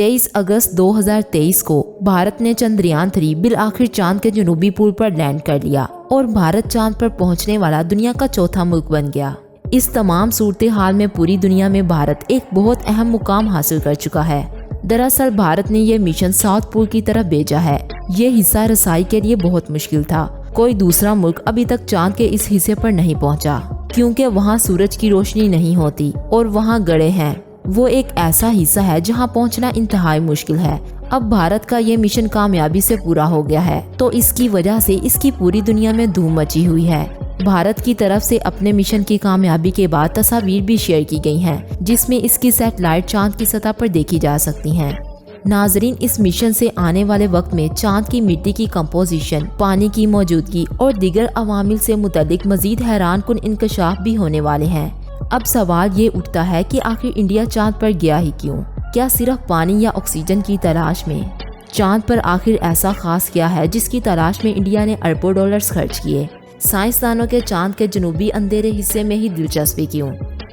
23 अगस्त 2023 को भारत ने चंद्रयान 3 बिलआखिर चांद के जनूबी पोल पर लैंड कर लिया और भारत चांद पर पहुंचने वाला दुनिया का चौथा मुल्क बन गया। इस तमाम सूरत हाल में पूरी दुनिया में भारत एक बहुत अहम मुकाम हासिल कर चुका है। दरअसल भारत ने ये मिशन साउथ पोल की तरफ भेजा है। ये हिस्सा रसाई के लिए बहुत मुश्किल था। कोई दूसरा मुल्क अभी तक चांद के इस हिस्से पर नहीं पहुंचा क्योंकि वहाँ सूरज की रोशनी नहीं होती और वहाँ गड्ढे हैं। वो एक ऐसा हिस्सा है जहाँ पहुँचना इंतहाई मुश्किल है। अब भारत का ये मिशन कामयाबी से पूरा हो गया है तो इसकी वजह से इसकी पूरी दुनिया में धूम मची हुई है। भारत की तरफ से अपने मिशन की कामयाबी के बाद तस्वीर भी शेयर की गई हैं, जिसमें इसकी सैटेलाइट चांद की सतह पर देखी जा सकती हैं। नाजरीन, इस मिशन से आने वाले वक्त में चांद की मिट्टी की कंपोजिशन, पानी की मौजूदगी और दीगर अवामिल से मुतल्लिक मजीद हैरान कुन इंकशाफ भी होने वाले हैं। अब सवाल ये उठता है कि आखिर इंडिया चांद पर गया ही क्यों? क्या सिर्फ पानी या ऑक्सीजन की तलाश में? चांद पर आखिर ऐसा खास क्या है जिसकी तलाश में इंडिया ने अरबों डॉलर्स खर्च किए? साइंसदानों के चांद के जनूबी अंधेरे हिस्से में ही दिलचस्पी क्यों?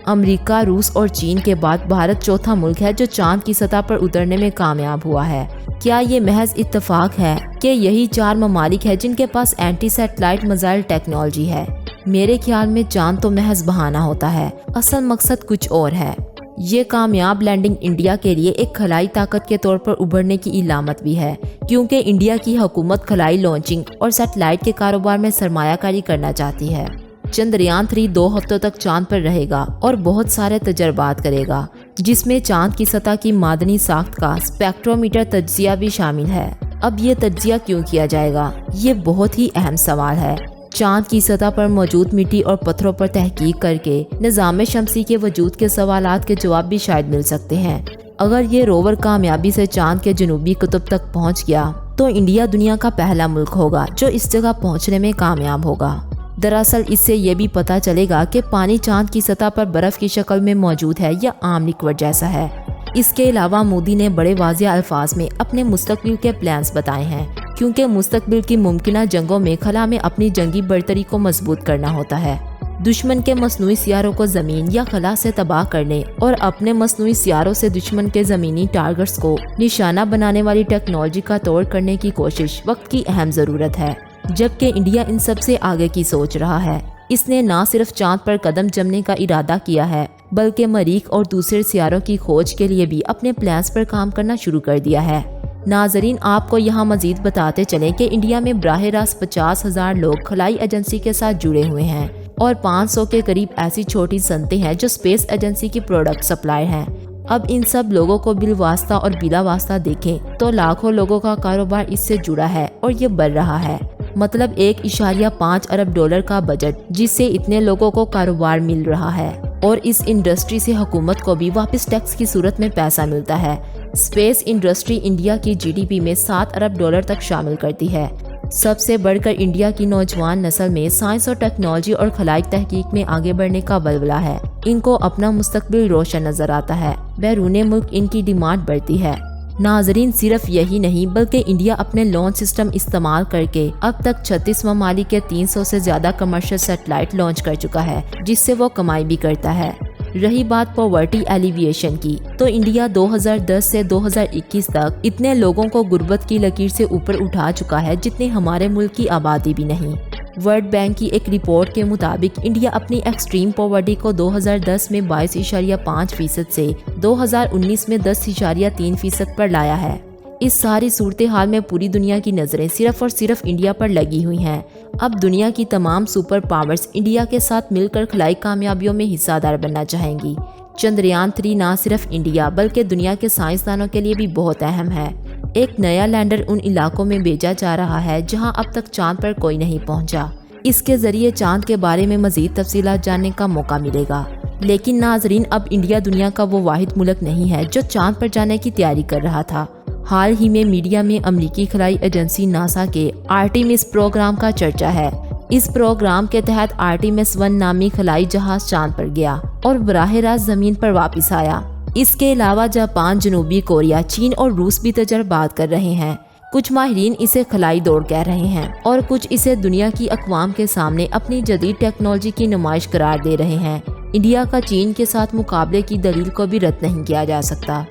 अमेरिका, रूस और चीन के बाद भारत चौथा मुल्क है जो चांद की सतह पर उतरने में कामयाब हुआ है। क्या ये महज इत्तेफाक है कि यही 4 ममालिक है जिनके पास एंटी सैटेलाइट मिसाइल टेक्नोलॉजी है? मेरे ख्याल में चांद तो महज बहाना होता है, असल मकसद कुछ और है। ये कामयाब लैंडिंग इंडिया के लिए एक खलाई ताकत के तौर पर उभरने की इलामत भी है, क्योंकि इंडिया की हुकूमत खलाई लॉन्चिंग और सैटेलाइट के कारोबार में सरमायाकारी करना चाहती है। चंद्रयान 3 2 हफ्तों तक चांद पर रहेगा और बहुत सारे तजर्बात करेगा, जिसमें चांद की सतह की मादनी साख्त का स्पेक्ट्रोमीटर तज्जिया भी शामिल है। अब ये तज्जिया क्यों किया जाएगा? ये बहुत ही अहम सवाल है। चांद की सतह पर मौजूद मिट्टी और पत्थरों पर तहकीक करके निज़ाम शमसी के वजूद के सवालात के जवाब भी शायद मिल सकते हैं। अगर ये रोवर कामयाबी से चांद के जनूबी कुतुब तक पहुंच गया तो इंडिया दुनिया का पहला मुल्क होगा जो इस जगह पहुंचने में कामयाब होगा। दरअसल इससे ये भी पता चलेगा कि पानी चांद की सतह पर बर्फ की शक्ल में मौजूद है या आम लिक्विड जैसा है। इसके अलावा मोदी ने बड़े वाज़ेह अल्फाज में अपने मुस्तकबिल के प्लान्स बताए हैं, क्योंकि मुस्तकबिल की मुमकिना जंगों में खला में अपनी जंगी बरतरी को मजबूत करना होता है। दुश्मन के मसनूई सियारों को जमीन या खला से तबाह करने और अपने मसनूई सियारों से दुश्मन के जमीनी टारगेट्स को निशाना बनाने वाली टेक्नोलॉजी का तोड़ करने की कोशिश वक्त की अहम जरूरत है, जबकि इंडिया इन सब से आगे की सोच रहा है। इसने न सिर्फ चांद पर कदम जमने का इरादा किया है, बल्कि मरीख और दूसरे सियारों की खोज के लिए भी अपने प्लान्स पर काम करना शुरू कर दिया है। नाजरीन, आपको यहाँ मजीद बताते चलें कि इंडिया में बराह रास्त 50,000 लोग खलाई एजेंसी के साथ जुड़े हुए हैं और 500 के करीब ऐसी छोटी सनतें हैं जो स्पेस एजेंसी की प्रोडक्ट सप्लायर हैं। अब इन सब लोगों को बिलवास्ता और बिला वास्ता देखें तो लाखों लोगों का कारोबार इससे जुड़ा है और ये बढ़ रहा है। मतलब 1.5 अरब डॉलर का बजट, जिससे इतने लोगों को कारोबार मिल रहा है और इस इंडस्ट्री से हुकूमत को भी वापस टैक्स की सूरत में पैसा मिलता है। स्पेस इंडस्ट्री इंडिया की जीडीपी में 7 अरब डॉलर तक शामिल करती है। सबसे बढ़कर इंडिया की नौजवान नस्ल में साइंस और टेक्नोलॉजी और खलाई तहकीक में आगे बढ़ने का बलबला है। इनको अपना मुस्तकबिल रोशन नजर आता है। बैरूने मुल्क इनकी डिमांड बढ़ती है। नाजरीन, सिर्फ यही नहीं बल्कि इंडिया अपने लॉन्च सिस्टम इस्तेमाल करके अब तक 36 ममालिक के 300 से ज्यादा कमर्शियल सैटेलाइट लॉन्च कर चुका है, जिससे वो कमाई भी करता है। रही बात पॉवर्टी एलिविएशन की, तो इंडिया 2010 से 2021 तक इतने लोगों को गुर्बत की लकीर से ऊपर उठा चुका है जितनी हमारे मुल्क की आबादी भी नहीं। वर्ल्ड बैंक की एक रिपोर्ट के मुताबिक इंडिया अपनी एक्सट्रीम पॉवर्टी को 2010 में 22.5% से 2019 में 10.3% पर लाया है। इस सारी सूरत हाल में पूरी दुनिया की नज़रें सिर्फ और सिर्फ इंडिया पर लगी हुई हैं। अब दुनिया की तमाम सुपर पावर्स इंडिया के साथ मिलकर खलाई कामयाबियों में हिस्सेदार बनना चाहेंगी। चंद्रयान 3 न सिर्फ इंडिया बल्कि दुनिया के साइंसदानों के लिए भी बहुत अहम है। एक नया लैंडर उन इलाकों में भेजा जा रहा है जहां अब तक चांद पर कोई नहीं पहुंचा। इसके जरिए चांद के बारे में मजीद तफसीलात जानने का मौका मिलेगा। लेकिन नाजरीन, अब इंडिया दुनिया का वो वाहिद मुल्क नहीं है जो चांद पर जाने की तैयारी कर रहा था। हाल ही में मीडिया में अमरीकी खलाई एजेंसी नासा के आर्टेमिस प्रोग्राम का चर्चा है। इस प्रोग्राम के तहत आर्टेमिस 1 नामी खलाई जहाज चांद पर गया और बराह रास्त जमीन पर वापस आया। इसके अलावा जापान, जनूबी कोरिया, चीन और रूस भी तजर्बात कर रहे हैं। कुछ माहिरीन इसे खलाई दौड़ कह रहे हैं और कुछ इसे दुनिया की अक़वाम के सामने अपनी जदीद टेक्नोलॉजी की नुमाइश करार दे रहे हैं। इंडिया का चीन के साथ मुकाबले की दलील को भी रद्द नहीं किया जा सकता।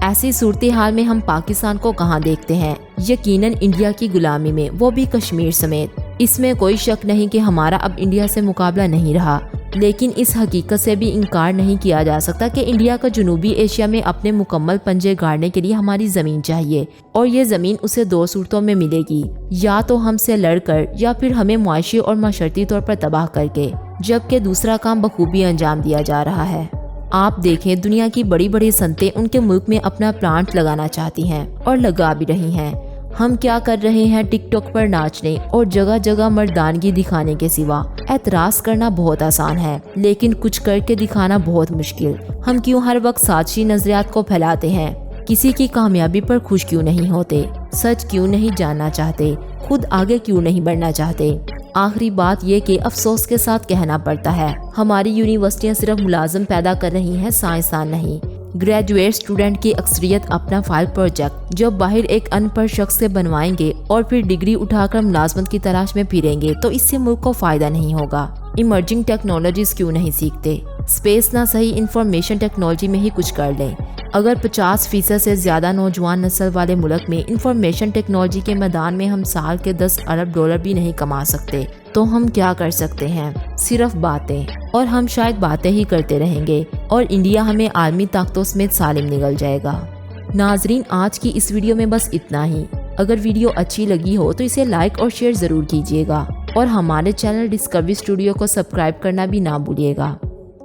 ऐसी सूरत-ए-हाल में हम पाकिस्तान को कहाँ देखते हैं? यकीनन इंडिया की गुलामी में, वो भी कश्मीर समेत। इसमें कोई शक नहीं कि हमारा अब इंडिया से मुकाबला नहीं रहा, लेकिन इस हकीकत से भी इनकार नहीं किया जा सकता कि इंडिया का जनूबी एशिया में अपने मुकम्मल पंजे गाड़ने के लिए हमारी ज़मीन चाहिए, और ये ज़मीन उसे दो सूरतों में मिलेगी, या तो हमसे लड़कर या फिर हमें मुआशी और माशरती तौर पर तबाह करके, जबकि दूसरा काम बखूबी अंजाम दिया जा रहा है। आप देखें, दुनिया की बड़ी बड़ी संतें उनके मुल्क में अपना प्लांट लगाना चाहती हैं और लगा भी रही हैं। हम क्या कर रहे हैं? टिकटॉक पर नाचने और जगह जगह मर्दानगी दिखाने के सिवा एतराज़ करना बहुत आसान है, लेकिन कुछ करके दिखाना बहुत मुश्किल। हम क्यों हर वक्त साजिशी नजरियात को फैलाते हैं? किसी की कामयाबी पर खुश क्यों नहीं होते? सच क्यों नहीं जानना चाहते? खुद आगे क्यों नहीं बढ़ना चाहते? आखिरी बात ये कि अफसोस के साथ कहना पड़ता है, हमारी यूनिवर्सिटियां सिर्फ मुलाजिम पैदा कर रही हैं, साइंसदान नहीं। ग्रेजुएट स्टूडेंट की अक्सरियत अपना फाइल प्रोजेक्ट जब बाहर एक अनपढ़ शख्स से बनवाएंगे और फिर डिग्री उठाकर मुलाजमत की तलाश में फिरेंगे, तो इससे मुल्क को फायदा नहीं होगा। इमर्जिंग टेक्नोलॉजीज क्यों नहीं सीखते? स्पेस ना सही, इंफॉर्मेशन टेक्नोलॉजी में ही कुछ कर लें। अगर 50% से ज़्यादा नौजवान नस्ल वाले मुल्क में इंफॉर्मेशन टेक्नोलॉजी के मैदान में हम साल के 10 अरब डॉलर भी नहीं कमा सकते, तो हम क्या कर सकते हैं? सिर्फ बातें, और हम शायद बातें ही करते रहेंगे और इंडिया हमें आलमी ताकतों समेत सालिम निगल जाएगा। नाजरीन, आज की इस वीडियो में बस इतना ही। अगर वीडियो अच्छी लगी हो तो इसे लाइक और शेयर ज़रूर कीजिएगा, और हमारे चैनल डिस्कवरी स्टूडियो को सब्सक्राइब करना भी ना भूलिएगा।